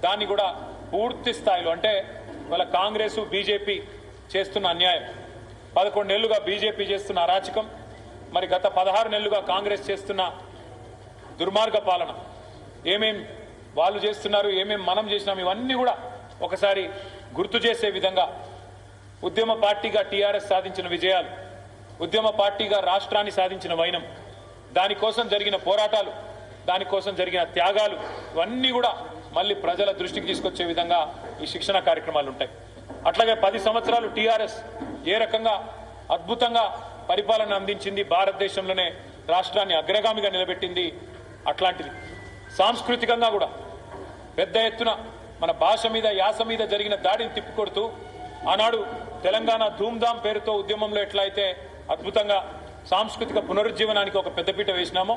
దాన్ని కూడా పూర్తి స్థాయిలో అంటే వాళ్ళ కాంగ్రెస్ బీజేపీ చేస్తున్న అన్యాయం, 11 నెలలుగా బీజేపీ చేస్తున్న అరాచకం, మరి గత 16 నెలలుగా కాంగ్రెస్ చేస్తున్న దుర్మార్గ పాలన, ఏమేం వాళ్ళు చేస్తున్నారు, ఏమేం మనం చేసినాం, ఇవన్నీ కూడా ఒకసారి గుర్తు చేసే విధంగా ఉద్యమ పార్టీగా టీఆర్ఎస్ సాధించిన విజయాలు, ఉద్యమ పార్టీగా రాష్ట్రాన్ని సాధించిన వైనం, దానికోసం జరిగిన పోరాటాలు, దానికోసం జరిగిన త్యాగాలు, ఇవన్నీ కూడా మళ్ళీ ప్రజల దృష్టికి తీసుకొచ్చే విధంగా ఈ శిక్షణ కార్యక్రమాలు ఉంటాయి. అట్లాగే 10 సంవత్సరాలు టీఆర్ఎస్ ఏ రకంగా అద్భుతంగా పరిపాలన అందించింది, భారతదేశంలోనే రాష్ట్రాన్ని అగ్రగామిగా నిలబెట్టింది, అట్లాంటిది సాంస్కృతికంగా కూడా పెద్ద ఎత్తున మన భాష మీద యాస మీద జరిగిన దాడిని తిప్పికొడుతూ ఆనాడు తెలంగాణ ధూమ్ధామ్ పేరుతో ఉద్యమంలో ఎట్లయితే అద్భుతంగా సాంస్కృతిక పునరుజ్జీవనానికి ఒక పెద్దపీట వేసినామో,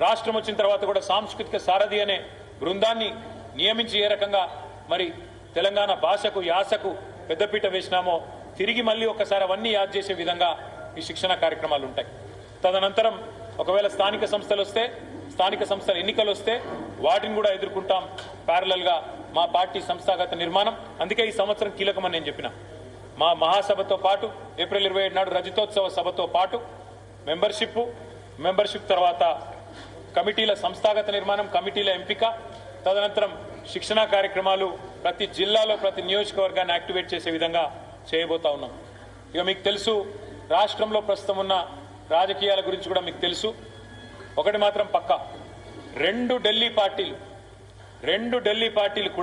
రాష్ట్రం వచ్చిన తర్వాత కూడా సాంస్కృతిక సారథి అనే బృందాన్ని నియమించి ఏ రకంగా మరి తెలంగాణ భాషకు యాసకు పెద్దపీట వేసినామో, తిరిగి మళ్ళీ ఒకసారి అవన్నీ యాద్ చేసే విధంగా ఈ శిక్షణ కార్యక్రమాలు ఉంటాయి. తదనంతరం ఒకవేళ స్థానిక సంస్థలు వస్తే, స్థానిక సంస్థల ఎన్నికలు వస్తే వాటిని కూడా ఎదుర్కొంటాం. ప్యారలల్ గా మా పార్టీ సంస్థాగత నిర్మాణం, అందుకే ఈ సంవత్సరం కీలకమని నేను చెప్పిన. మా మహాసభతో పాటు ఏప్రిల్ 27 నాడు రజతోత్సవ సభతో పాటు మెంబర్షిప్ తర్వాత కమిటీల సంస్థాగత నిర్మాణం, కమిటీల ఎంపిక, తదనంతరం శిక్షణ కార్యక్రమాలు ప్రతి జిల్లాలో ప్రతి నియోజకవర్గాన్ని యాక్టివేట్ చేసే విధంగా చేయబోతా ఉన్నాం. ఇక మీకు తెలుసు, రాష్ట్రంలో ప్రస్తుతం ఉన్న రాజకీయాల గురించి కూడా మీకు తెలుసు. ఒకటి మాత్రం పక్కా, రెండు ఢిల్లీ పార్టీలు